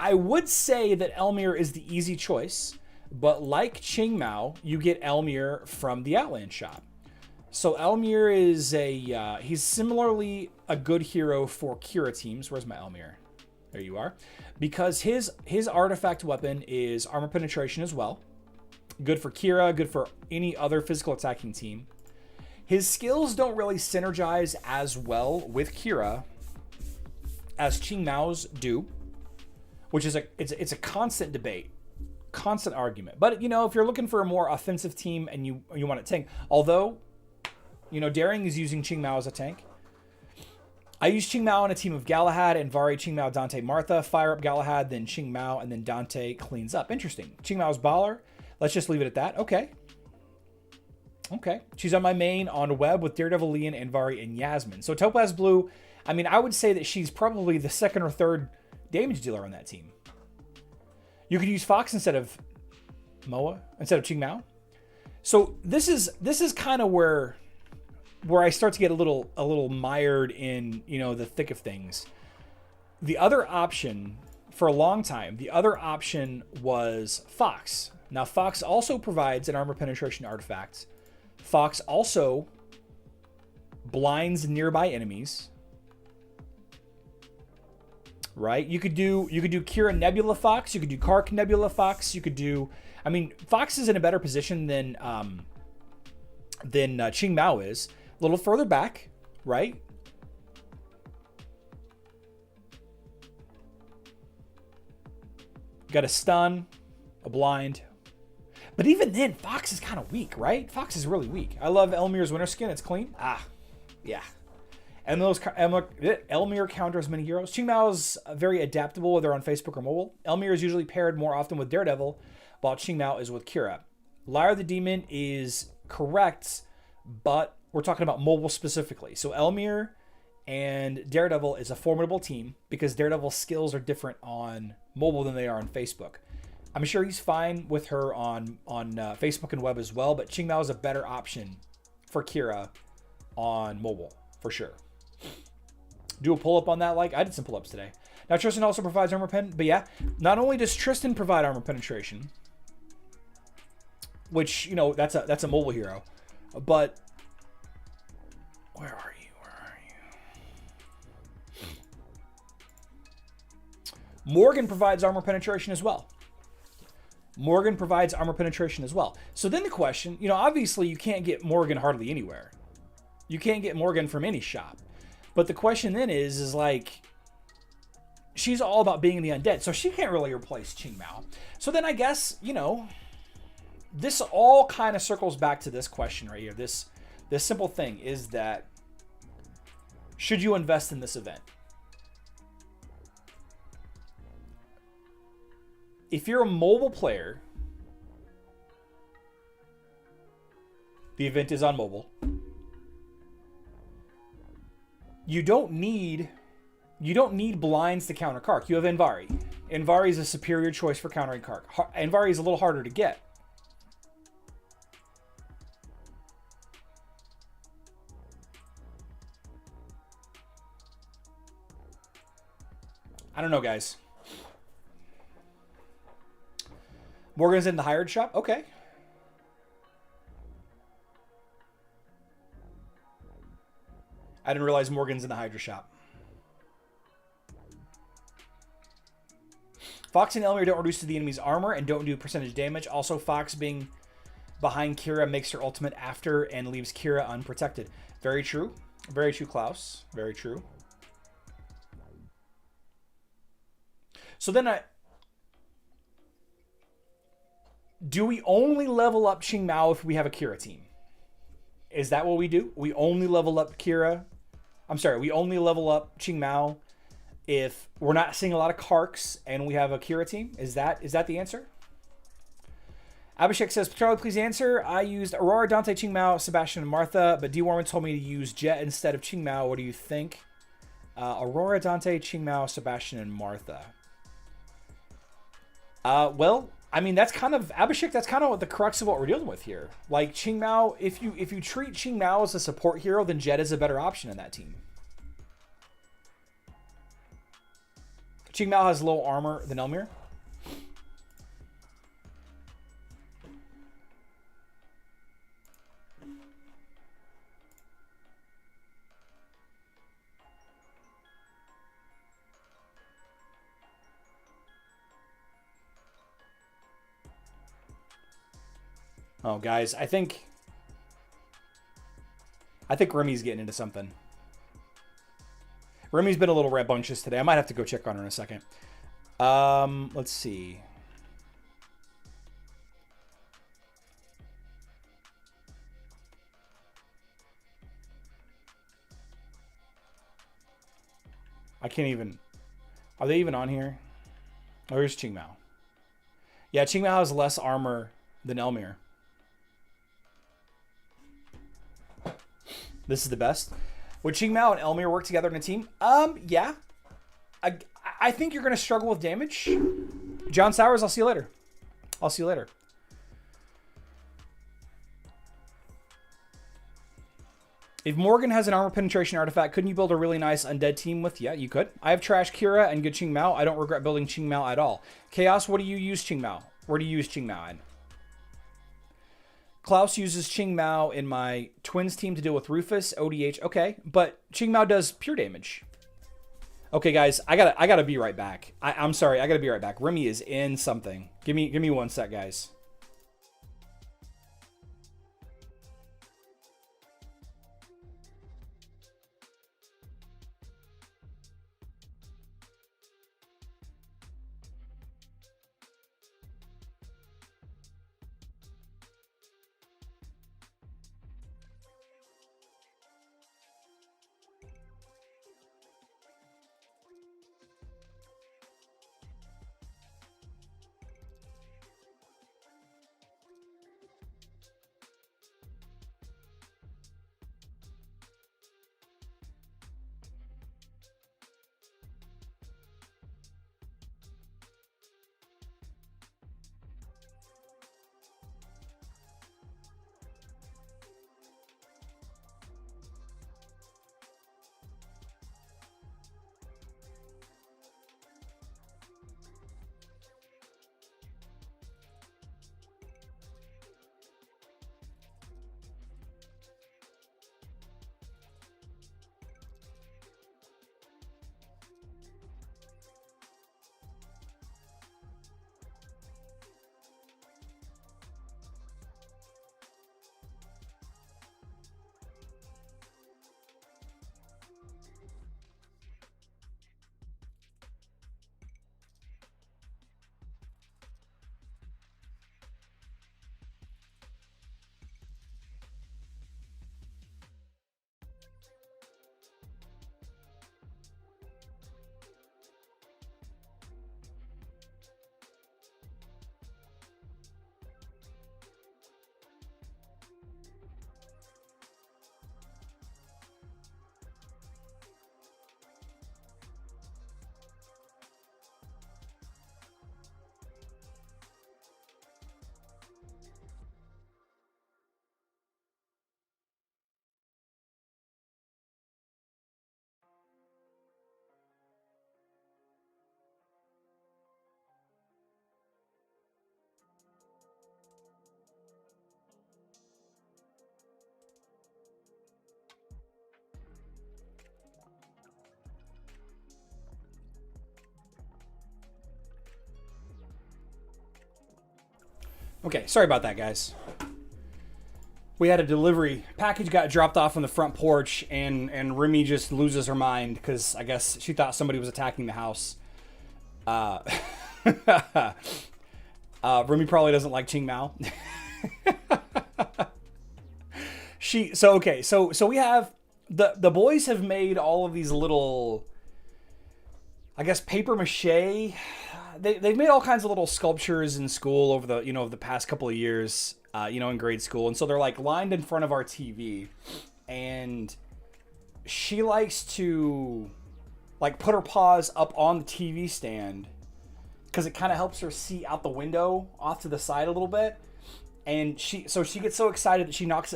I would say that Elmir is the easy choice, but like Qing Mao, you get Elmir from the Outland shop. So Elmir is he's similarly a good hero for Keira teams. Where's my Elmir? There you are. Because his artifact weapon is armor penetration as well. Good for Keira, good for any other physical attacking team. His skills don't really synergize as well with Keira as Qing Mao's do, which is it's a constant debate, constant argument. But you know, if you're looking for a more offensive team and you want a tank, although you know Daring is using Qing Mao as a tank. I use Qing Mao on a team of Galahad and Vari, Qing Mao, Dante, Martha. Fire up Galahad, then Qing Mao, and then Dante cleans up. Interesting. Qing Mao's baller. Let's just leave it at that. Okay. She's on my main on web with Daredevil, Leon, Anvari, and Yasmin. So Topaz Blue, I mean, I would say that she's probably the second or third damage dealer on that team. You could use Fox instead of Qing Mao. So this is kind of where I start to get a little mired in, you know, the thick of things. The other option for a long time, was Fox. Now, Fox also provides an armor penetration artifact. Fox also blinds nearby enemies. Right? You could do Keira Nebula Fox. You could do Kark Nebula Fox. You could do. I mean, Fox is in a better position than Qing Mao is. A little further back, right? Got a stun, a blind. But even then, Fox is kind of weak, right? Fox is really weak. I love Elmir's winter skin. It's clean. Yeah. And Elmir counters many heroes. Qing Mao is very adaptable, whether on Facebook or mobile. Elmir is usually paired more often with Daredevil, while Qing Mao is with Keira. Lyra the Demon is correct, but we're talking about mobile specifically. So Elmir and Daredevil is a formidable team because Daredevil's skills are different on mobile than they are on Facebook. I'm sure he's fine with her on Facebook and web as well, but Qing Mao is a better option for Keira on mobile, for sure. Do a pull-up on that, like I did some pull-ups today. Now, Tristan also provides armor pen, but yeah, not only does Tristan provide armor penetration, which, you know, that's a mobile hero, but where are you? Morgan provides armor penetration as well. So then the question, you know, obviously you can't get Morgan hardly anywhere. You can't get Morgan from any shop. But the question then is like, she's all about being in the undead, so she can't really replace Qing Mao. So then I guess, you know, this all kind of circles back to this question right here. This simple thing is that, should you invest in this event? If you're a mobile player, the event is on mobile. You don't need blinds to counter Kark. You have Envari. Envari is a superior choice for countering Kark. Envari is a little harder to get. I don't know, guys. Morgan's in the hired shop? Okay. I didn't realize Morgan's in the Hydra shop. Fox and Elmir don't reduce to the enemy's armor and don't do percentage damage. Also, Fox being behind Keira makes her ultimate after and leaves Keira unprotected. Very true. Very true, Klaus. Very true. So then do we only level up Qing Mao if we have a Keira team? Is that what we do? We only level up Keira. I'm sorry, we only level up Qing Mao if we're not seeing a lot of Karks and we have a Keira team? Is that the answer? Abhishek says, Charlie, please answer. I used Aurora, Dante, Qing Mao, Sebastian, and Martha, but D. Warman told me to use Jet instead of Qing Mao. What do you think? Aurora, Dante, Qing Mao, Sebastian, and Martha. Well, I mean, that's kind of, Abhishek, that's kind of what the crux of what we're dealing with here. Like, Qing Mao, if you treat Qing Mao as a support hero, then Jet is a better option in that team. Qing Mao has low armor than Elmir. Oh, guys, I think Remy's getting into something. Remy's been a little rambunctious today. I might have to go check on her in a second. Let's see. I can't even... Are they even on here? Oh, here's Qing Mao. Yeah, Qing Mao has less armor than Elmir. This is the best. Would Qing Mao and Elmir work together in a team? Yeah. I think you're going to struggle with damage. John Sowers, I'll see you later. I'll see you later. If Morgan has an armor penetration artifact, couldn't you build a really nice undead team with? Yeah, you could. I have trash Keira and good Qing Mao. I don't regret building Qing Mao at all. Chaos, what do you use Qing Mao? Where do you use Qing Mao in? Klaus uses Qing Mao in my twins team to deal with Rufus, ODH. Okay, but Qing Mao does pure damage. Okay, guys, I gotta be right back. I'm sorry, I gotta be right back. Remy is in something. Give me 1 sec, guys. Okay, sorry about that, guys. We had a delivery. Package got dropped off on the front porch, and Remy just loses her mind because I guess she thought somebody was attacking the house. Remy probably doesn't like Qing Mao. So we have the boys have made all of these little, I guess, paper mache. They've made all kinds of little sculptures in school over the past couple of years, in grade school. And so they're like lined in front of our TV, and she likes to like put her paws up on the TV stand because it kind of helps her see out the window off to the side a little bit. And she gets so excited that she knocked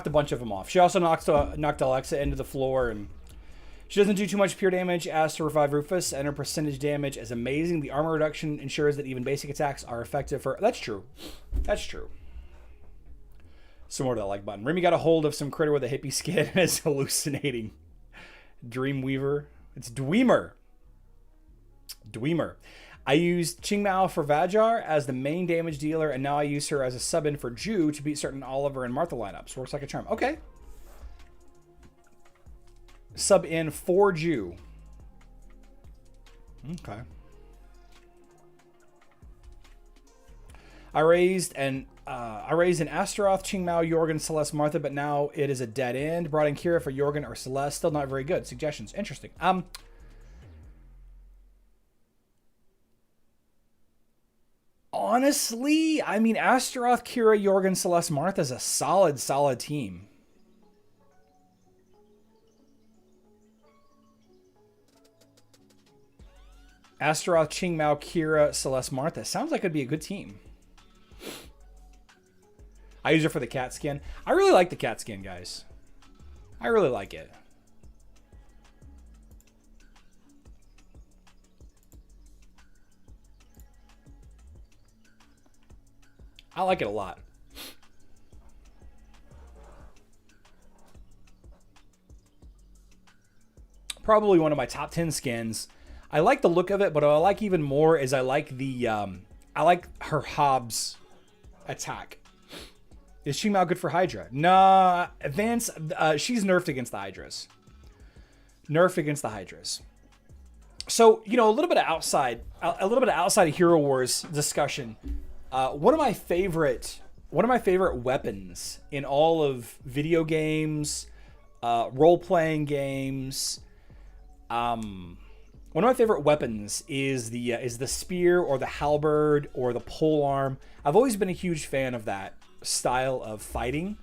a bunch of them off. She also knocked Alexa into the floor, and she doesn't do too much pure damage as to revive Rufus, and her percentage damage is amazing. The armor reduction ensures that even basic attacks are effective for... That's true. That's true. Some more to that like button. Remy got a hold of some critter with a hippie skin and is hallucinating. Dreamweaver. It's Dweemer. I used Qing Mao for Vajar as the main damage dealer, and now I use her as a sub-in for Ju to beat certain Oliver and Martha lineups. Works like a charm. Okay. Sub-in for Ju. Okay. I raised an Astaroth, Qing Mao, Jorgen, Celeste, Martha, but now it is a dead end. Brought in Keira for Jorgen or Celeste. Still not very good. Suggestions. Interesting. Honestly, I mean, Astaroth, Keira, Jorgen, Celeste, Martha is a solid team. Astaroth, Qing Mao, Keira, Celeste, Martha. Sounds like it'd be a good team. I use her for the cat skin. I really like the cat skin, guys. I really like it. I like it a lot. Probably one of my top 10 skins. I like the look of it, but what I like even more is I like her Hobbs attack. Is Qing Mao good for Hydra? Nah, Vance, she's nerfed against the Hydras. So, a little bit of outside of Hero Wars discussion. One of my favorite weapons in all of video games, role-playing games, one of my favorite weapons is the spear or the halberd or the polearm. I've always been a huge fan of that style of fighting.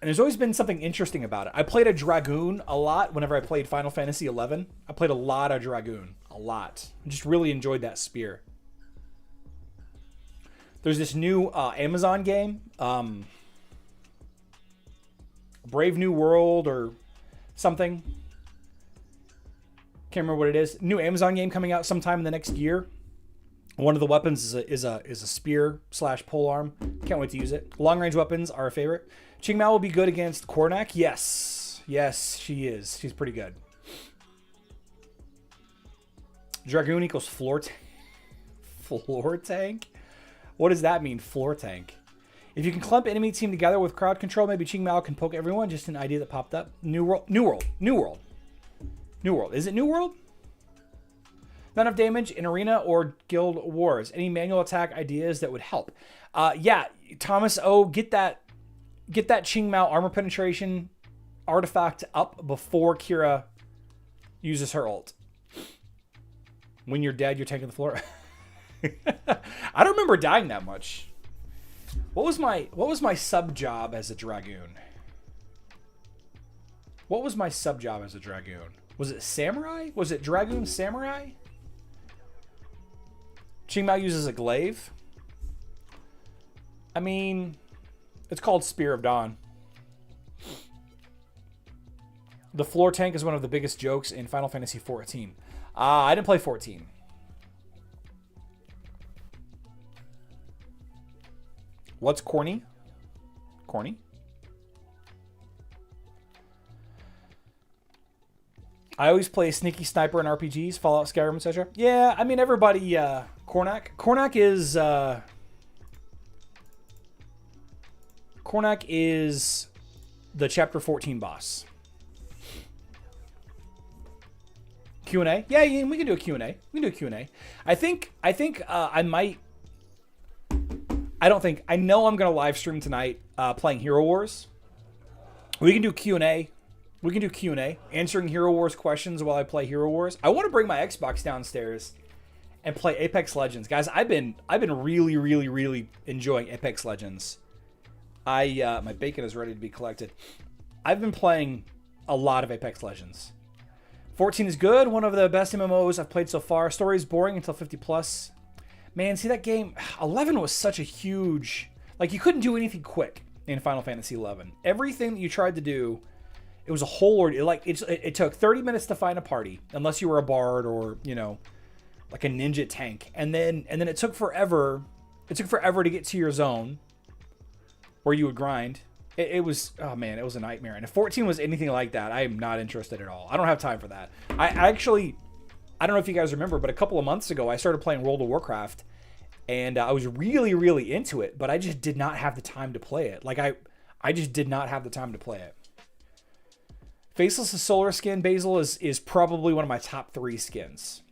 And there's always been something interesting about it. I played a Dragoon a lot whenever I played Final Fantasy XI. I played a lot of Dragoon. A lot. I just really enjoyed that spear. There's this new Amazon game. Brave New World or something. Can't remember what it is. New Amazon game coming out sometime in the next year. One of the weapons is a spear / polearm. Can't wait to use it. Long range weapons are a favorite. Qing Mao will be good against Kornak. Yes, she is. She's pretty good. Dragoon equals floor tank. What does that mean? Floor tank. If you can clump enemy team together with crowd control, maybe Qing Mao can poke everyone. Just an idea that popped up. New World. Is it New World? Not enough damage in Arena or Guild Wars. Any manual attack ideas that would help? Yeah, Thomas O, get that Qing Mao armor penetration artifact up before Keira uses her ult. When you're dead, you're taking the floor. I don't remember dying that much. What was my sub job as a Dragoon? Was it Samurai? Was it Dragoon Samurai? Qing Mao uses a glaive. I mean, it's called Spear of Dawn. The floor tank is one of the biggest jokes in Final Fantasy XIV. I didn't play 14. What's corny? Corny? I always play sneaky sniper in RPGs, Fallout, Skyrim, etc. Yeah, I mean everybody. Cornac is the chapter 14 boss. Q&A? Yeah, we can do a Q&A. We can do a Q&A. I know I'm going to live stream tonight playing Hero Wars. We can do Q&A. We can do Q&A, answering Hero Wars questions while I play Hero Wars. I want to bring my Xbox downstairs and play Apex Legends. Guys, I've been really, really, really enjoying Apex Legends. My bacon is ready to be collected. I've been playing a lot of Apex Legends. 14 is good, one of the best MMOs I've played so far. Story is boring until 50 plus. Man, see that game, 11 was such a huge, like you couldn't do anything quick in Final Fantasy 11. Everything that you tried to do, it was a whole ordeal. Like it took 30 minutes to find a party, unless you were a bard or, you know, like a ninja tank. And then it took forever. It took forever to get to your zone where you would grind. It was, oh man, it was a nightmare. And if 14 was anything like that, I am not interested at all. I don't have time for that. I actually, I don't know if you guys remember, but a couple of months ago, I started playing World of Warcraft, and I was really, really into it, but I just did not have the time to play it. Like, I just did not have the time to play it. Faceless' solar skin, Basil, is probably one of my top 3 skins.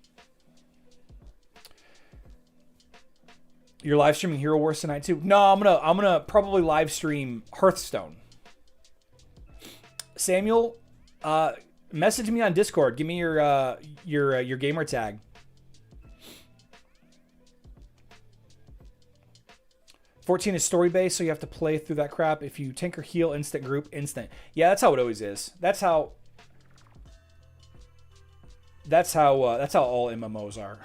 You're live streaming Hero Wars tonight too? No, I'm gonna probably live stream Hearthstone. Samuel, message me on Discord. Give me your gamer tag. "14 is story based, so you have to play through that crap. If you tank or heal, instant group, instant." Yeah, that's how it always is. That's how all MMOs are.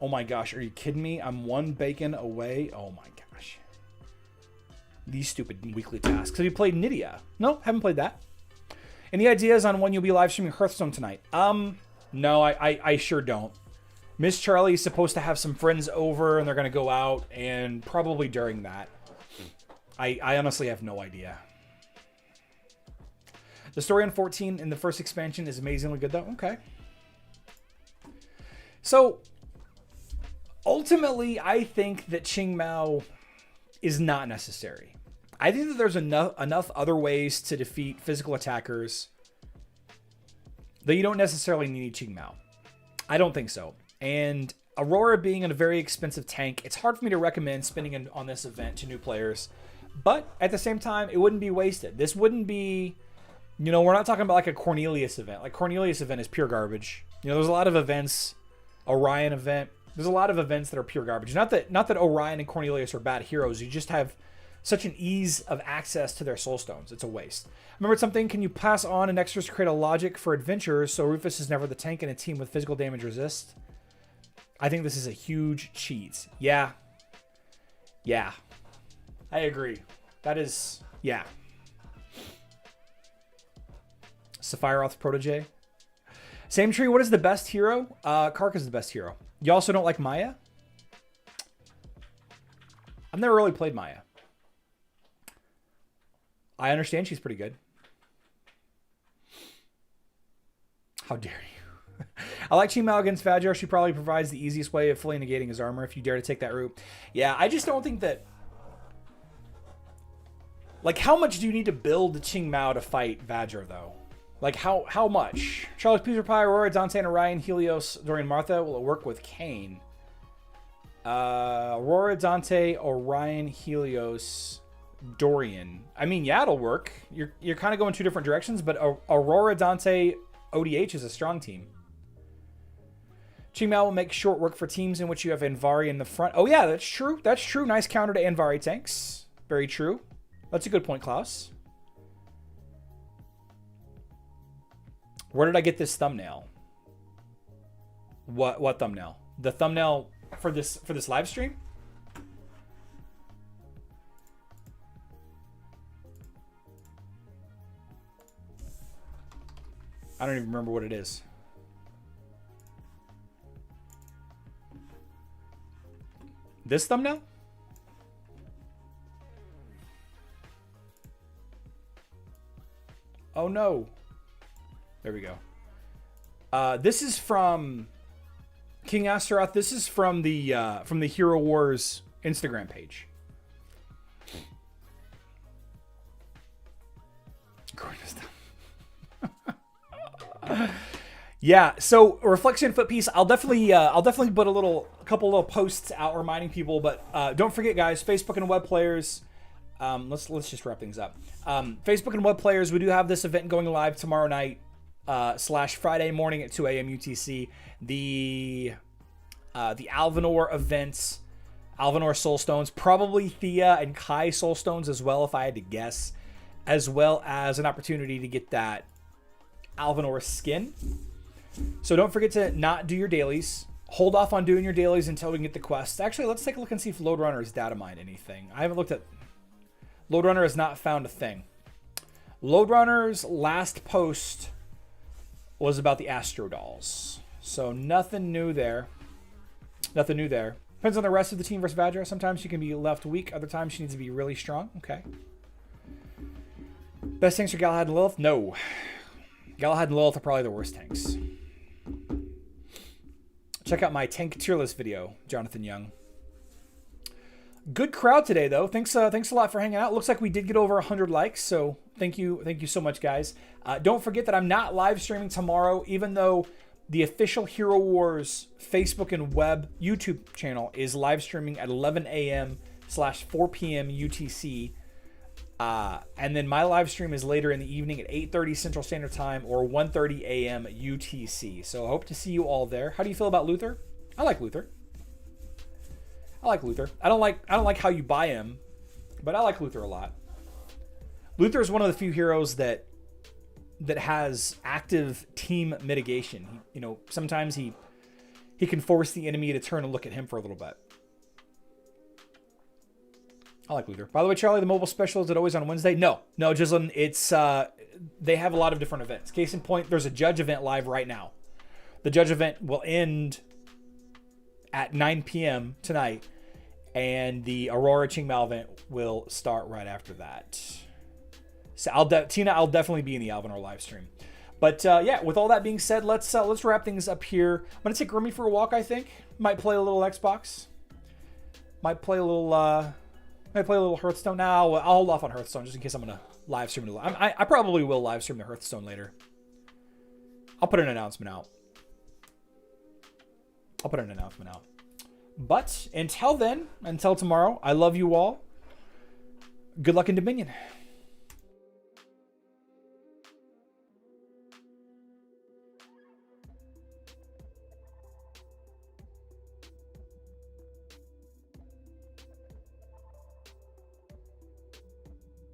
Oh my gosh, are you kidding me? I'm 1 bacon away. Oh my gosh. These stupid weekly tasks. Have you played Nydia? No, haven't played that. Any ideas on when you'll be live streaming Hearthstone tonight? No, I sure don't. Miss Charlie is supposed to have some friends over and they're gonna go out, and probably during that. I honestly have no idea. The story on 14 in the first expansion is amazingly good though. Okay. So ultimately, I think that Qing Mao is not necessary. I think that there's enough other ways to defeat physical attackers that you don't necessarily need Qing Mao. I don't think so. And Aurora being a very expensive tank, it's hard for me to recommend spending on this event to new players. But at the same time, it wouldn't be wasted. This wouldn't be, you know, we're not talking about like a Cornelius event. Like Cornelius event is pure garbage. You know, there's a lot of events, Orion event. There's a lot of events that are pure garbage. Not that Orion and Cornelius are bad heroes. You just have such an ease of access to their soul stones. It's a waste. Remember something? Can you pass on an extras to create a logic for adventurers so Rufus is never the tank and a team with physical damage resist? I think this is a huge cheat. Yeah. Yeah. I agree. That is, yeah. Sephiroth's protege. Same tree, what is the best hero? Kark is the best hero. You also don't like Maya? I've never really played Maya. I understand she's pretty good. How dare you? I like Qing Mao against Vajor. She probably provides the easiest way of fully negating his armor if you dare to take that route. Yeah, I just don't think that... Like, how much do you need to build Qing Mao to fight Vajor, though? Like, how much? Charles, Peter Pie, Aurora, Dante, and Orion, Helios, Dorian, Martha. Will it work with Cain? Aurora, Dante, Orion, Helios, Dorian. I mean, yeah, it'll work. You're kind of going 2 different directions, but Aurora, Dante, ODH is a strong team. Qing Mao will make short work for teams in which you have Anvari in the front. Oh, yeah, that's true. That's true. Nice counter to Anvari tanks. Very true. That's a good point, Klaus. Where did I get this thumbnail? What thumbnail? The thumbnail for this live stream? I don't even remember what it is. This thumbnail? Oh no. There we go. This is from King Astaroth. This is from the Hero Wars Instagram page. Yeah, so reflection foot piece. I'll definitely put a couple little posts out reminding people. But don't forget, guys, Facebook and web players. Let's just wrap things up. Facebook and web players. We do have this event going live tomorrow night / Friday morning at 2 a.m. UTC. The Alvanor events, Alvanor Soulstones, probably Thea and Kai Soulstones as well, if I had to guess, as well as an opportunity to get that Alvanor skin. So don't forget to not do your dailies. Hold off on doing your dailies until we can get the quests. Actually, let's take a look and see if Loadrunner has data mined anything. I haven't looked at... Loadrunner has not found a thing. Loadrunner's last post was about the Astro Dolls. So nothing new there. Nothing new there. Depends on the rest of the team versus Vajra. Sometimes she can be left weak. Other times she needs to be really strong. Okay. Best tanks are Galahad and Lilith? No. Galahad and Lilith are probably the worst tanks. Check out my tank tier list video, Jonathan Young. Good crowd today, though. Thanks a lot for hanging out. Looks like we did get over 100 likes, so thank you so much, guys. Don't forget that I'm not live streaming tomorrow, even though the official Hero Wars Facebook and web YouTube channel is live streaming at 11 a.m. / 4 p.m. UTC. And then my live stream is later in the evening at 8:30 Central Standard Time or 1:30 a.m. UTC. So I hope to see you all there. How do you feel about Luther? I like Luther. I don't like how you buy him, but I like Luther a lot. Luther is one of the few heroes that has active team mitigation. Sometimes he can force the enemy to turn and look at him for a little bit. I like Luther. By the way, Charlie, the mobile special, is it always on Wednesday? No, Gislin, it's they have a lot of different events. Case in point, there's a judge event live right now. The judge event will end at 9 p.m. tonight, and the Aurora Qing Mao event will start right after that. So I'll definitely be in the Alvanor live stream. But yeah, with all that being said, let's wrap things up here. I'm gonna take Remy for a walk. I think might play a little Xbox. Might play a little Hearthstone. Now I'll hold off on Hearthstone just in case I'm gonna live stream it. I probably will live stream the Hearthstone later. I'll put an announcement out. But until then, until tomorrow, I love you all. Good luck in Dominion.